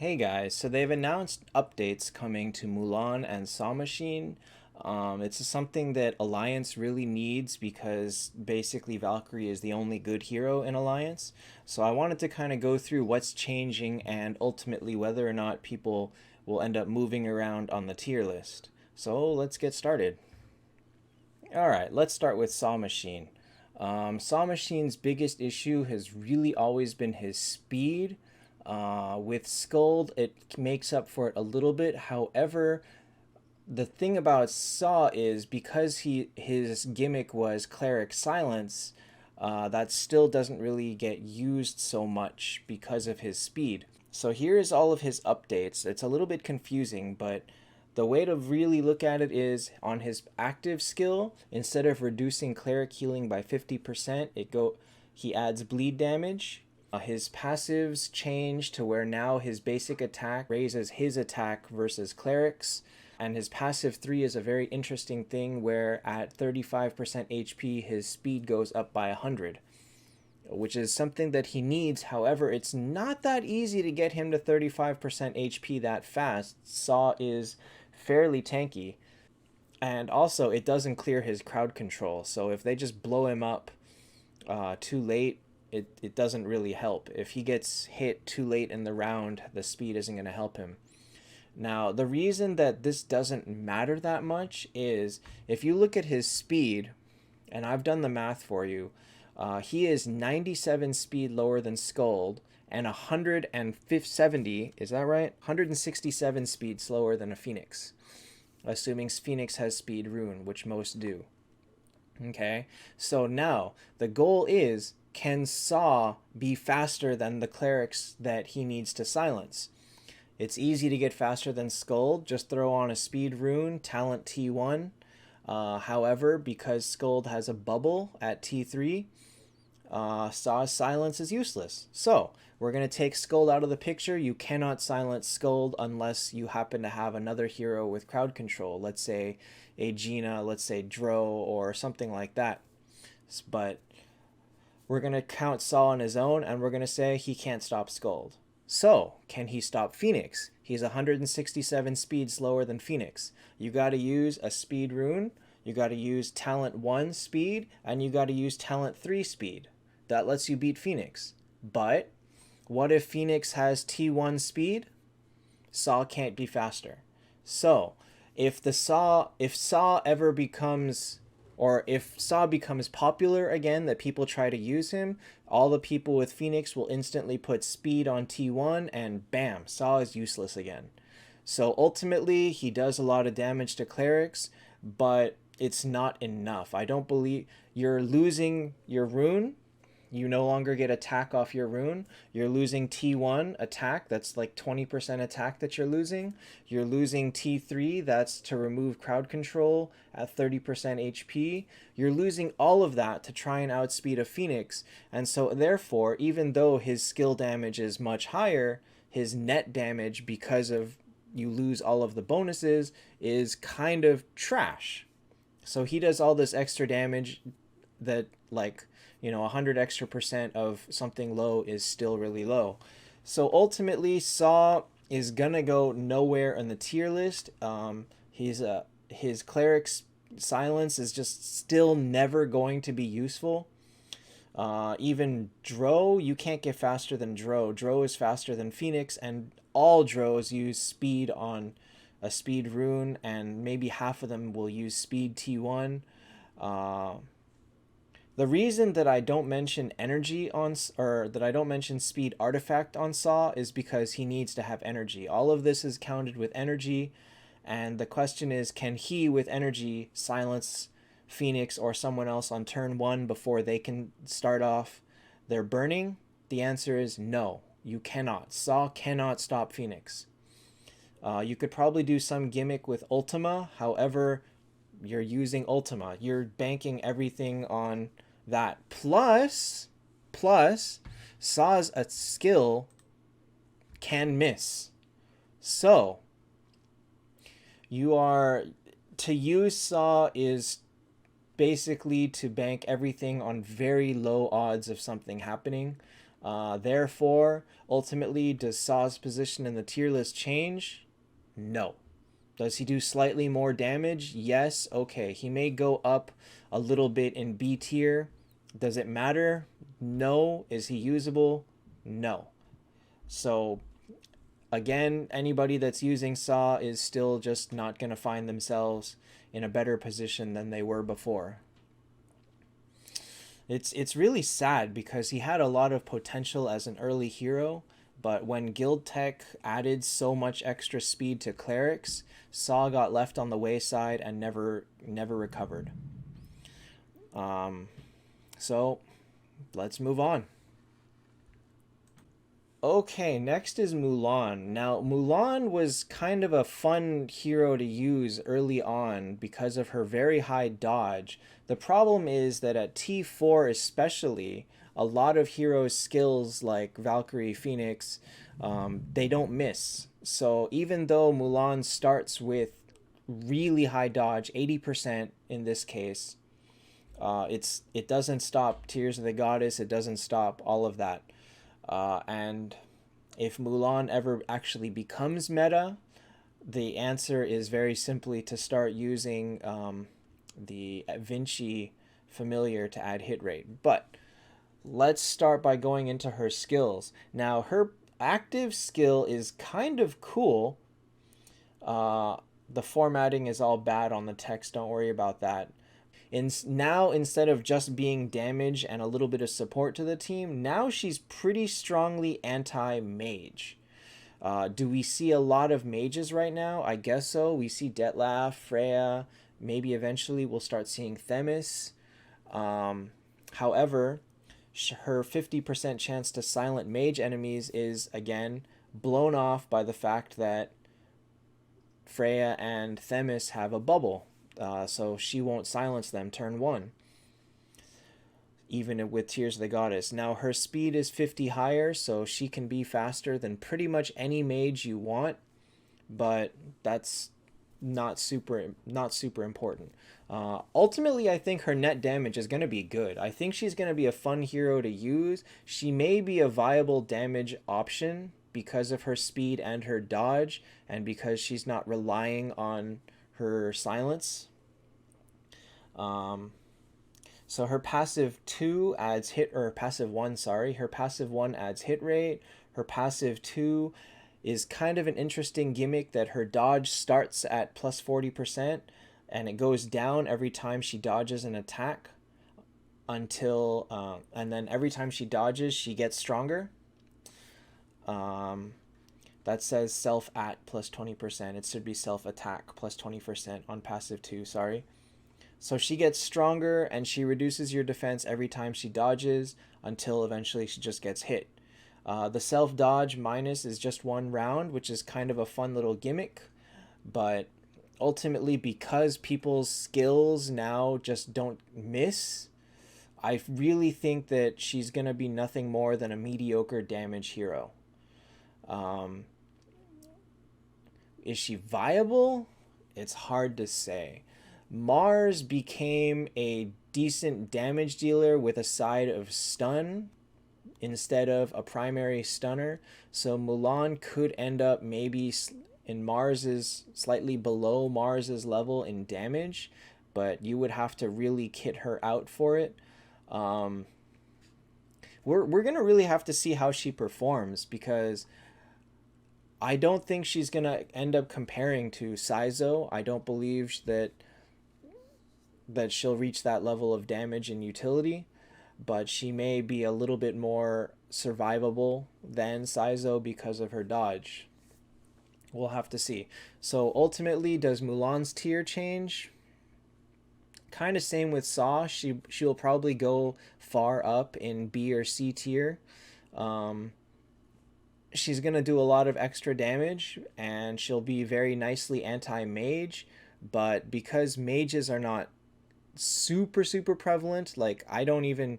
Hey guys, so they've announced updates coming to Mulan and Saw Machine. It's something that Alliance really needs because basically Valkyrie is the only good hero in Alliance. So I wanted to kind of go through what's changing and ultimately whether or not people will end up moving around on the tier list. So let's get started. Alright, let's start with Saw Machine. Saw Machine's biggest issue has really always been his speed. With Scold, it makes up for it a little bit. However, the thing about Saw is because his gimmick was Cleric Silence, that still doesn't really get used so much because of his speed. So here is all of his updates. It's a little bit confusing, but the way to really look at it is on his active skill, instead of reducing cleric healing by 50%, he adds bleed damage. His passives change to where now his basic attack raises his attack versus clerics. And his passive 3 is a very interesting thing where at 35% HP his speed goes up by 100, which is something that he needs. However, it's not that easy to get him to 35% HP that fast. Saw is fairly tanky. And also, it doesn't clear his crowd control. So if they just blow him up too late, it doesn't really help. If he gets hit too late in the round, the speed isn't going to help him. Now, the reason that this doesn't matter that much is if you look at his speed, and I've done the math for you, he is 97 speed lower than Scold and 170, is that right? 167 speed slower than a Phoenix, assuming Phoenix has speed rune, which most do. Okay, so now the goal is, can Saw be faster than the clerics that he needs to silence? It's easy to get faster than Scold. Just throw on a speed rune, talent T1. However, because Scold has a bubble at T3, Saw's silence is useless. So we're going to take Scold out of the picture. You cannot silence Scold unless you happen to have another hero with crowd control. Let's say a Gina, let's say Dro, or something like that. But we're going to count Saw on his own, and we're going to say he can't stop Scold. So, can he stop Phoenix? He's 167 speed slower than Phoenix. You got to use a speed rune, you got to use talent 1 speed, and you got to use talent 3 speed. That lets you beat Phoenix. But what if Phoenix has T1 speed? Saw can't be faster. So, if Saw ever becomes, or if Saw becomes popular again, that people try to use him, all the people with Phoenix will instantly put speed on T1 and bam, Saw is useless again. So ultimately, he does a lot of damage to clerics, but it's not enough. I don't believe you're losing your rune. You no longer get attack off your rune. You're losing T1 attack. That's like 20% attack that you're losing. You're losing T3. That's to remove crowd control at 30% HP. You're losing all of that to try and outspeed a Phoenix. And so therefore, even though his skill damage is much higher, his net damage, because of you lose all of the bonuses, is kind of trash. So he does all this extra damage that, like, 100 extra percent of something low is still really low. So ultimately, Saw is gonna go nowhere in the tier list. His cleric's silence is just still never going to be useful. Even Dro, you can't get faster than Dro. Dro is faster than Phoenix, and all Dros use speed on a speed rune, and maybe half of them will use speed T1. The reason that I don't mention energy on, or that I don't mention speed artifact on Saw, is because he needs to have energy. All of this is counted with energy, and the question is, can he with energy silence Phoenix or someone else on turn 1 before they can start off their burning? The answer is no, you cannot. Saw cannot stop Phoenix. You could probably do some gimmick with Ultima. However, you're using Ultima. You're banking everything on that. Plus, Saw's a skill can miss. So, to use Saw is basically to bank everything on very low odds of something happening. Therefore, ultimately, does Saw's position in the tier list change? No. Does he do slightly more damage? Yes. Okay. He may go up a little bit in B tier. Does it matter? No. Is he usable? No. So, again, anybody that's using Saw is still just not going to find themselves in a better position than they were before. It's really sad because he had a lot of potential as an early hero, but when Guild Tech added so much extra speed to clerics, Saw got left on the wayside and never recovered. So let's move on. Okay, next is Mulan. Now, Mulan was kind of a fun hero to use early on because of her very high dodge. The problem is that at T4 especially, a lot of heroes' skills like Valkyrie, Phoenix, they don't miss. So even though Mulan starts with really high dodge, 80% in this case, it doesn't stop Tears of the Goddess, it doesn't stop all of that. And if Mulan ever actually becomes meta, the answer is very simply to start using the Vinci familiar to add hit rate. But let's start by going into her skills. Now, her active skill is kind of cool. The formatting is all bad on the text, don't worry about that. Now, instead of just being damage and a little bit of support to the team, now she's pretty strongly anti-mage. Do we see a lot of mages right now? I guess so. We see Detlef, Freya, maybe eventually we'll start seeing Themis. However, her 50% chance to silent mage enemies is, again, blown off by the fact that Freya and Themis have a bubble. So she won't silence them turn 1, even with Tears of the Goddess. Now her speed is 50 higher, so she can be faster than pretty much any mage you want, but that's not super important. Ultimately, I think her net damage is going to be good. I think she's going to be a fun hero to use. She may be a viable damage option because of her speed and her dodge, and because she's not relying on her silence. So her passive 2 adds hit, or passive 1, sorry. Her passive 1 adds hit rate. Her passive 2 is kind of an interesting gimmick that her dodge starts at plus 40% and it goes down every time she dodges an attack until, and then every time she dodges, she gets stronger. That says self at plus 20%. It should be self attack plus 20% on passive 2, sorry. So she gets stronger and she reduces your defense every time she dodges until eventually she just gets hit. The self dodge minus is just 1 round, which is kind of a fun little gimmick. But ultimately, because people's skills now just don't miss, I really think that she's going to be nothing more than a mediocre damage hero. Is she viable? It's hard to say. Mars became a decent damage dealer with a side of stun instead of a primary stunner. So Mulan could end up maybe in Mars's, slightly below Mars's level in damage, but you would have to really kit her out for it. We're gonna really have to see how she performs, because I don't think she's gonna end up comparing to Saizo. I don't believe that she'll reach that level of damage and utility, but she may be a little bit more survivable than Saizo because of her dodge. We'll have to see. So ultimately, does Mulan's tier change? Kind of same with Saw. She'll probably go far up in B or C tier. She's gonna do a lot of extra damage and she'll be very nicely anti-mage, but because mages are not super prevalent, like I don't even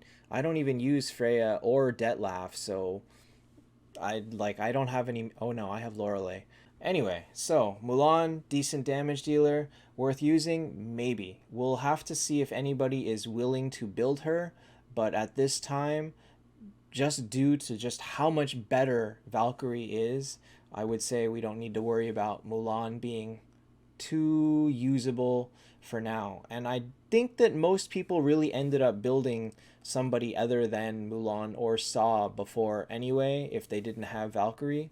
use Freya or Detlef, so I don't have any. Oh no, I have Lorelei. Anyway, so Mulan, decent damage dealer, worth using, maybe. We'll have to see if anybody is willing to build her, but at this time, just due to just how much better Valkyrie is, I would say we don't need to worry about Mulan being too usable for now. And I think that most people really ended up building somebody other than Mulan or Saw before anyway, if they didn't have Valkyrie.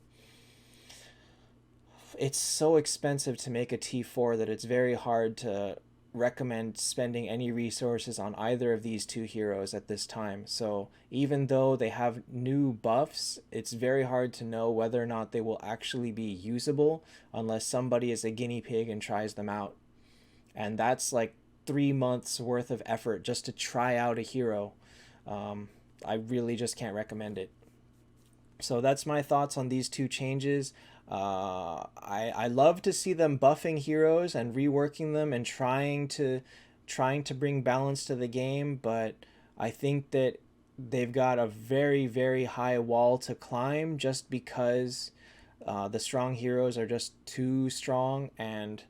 It's so expensive to make a T4 that it's very hard to recommend spending any resources on either of these two heroes at this time. So even though they have new buffs, it's very hard to know whether or not they will actually be usable unless somebody is a guinea pig and tries them out. And that's like 3 months worth of effort just to try out a hero. I really just can't recommend it. So that's my thoughts on these two changes. I love to see them buffing heroes and reworking them and trying to bring balance to the game, but I think that they've got a very very high wall to climb just because the strong heroes are just too strong, and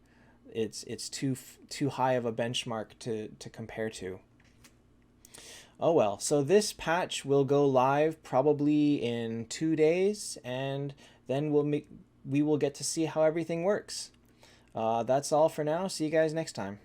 it's too high of a benchmark to compare to. Oh well, so this patch will go live probably in 2 days, and then we will get to see how everything works. That's all for now. See you guys next time.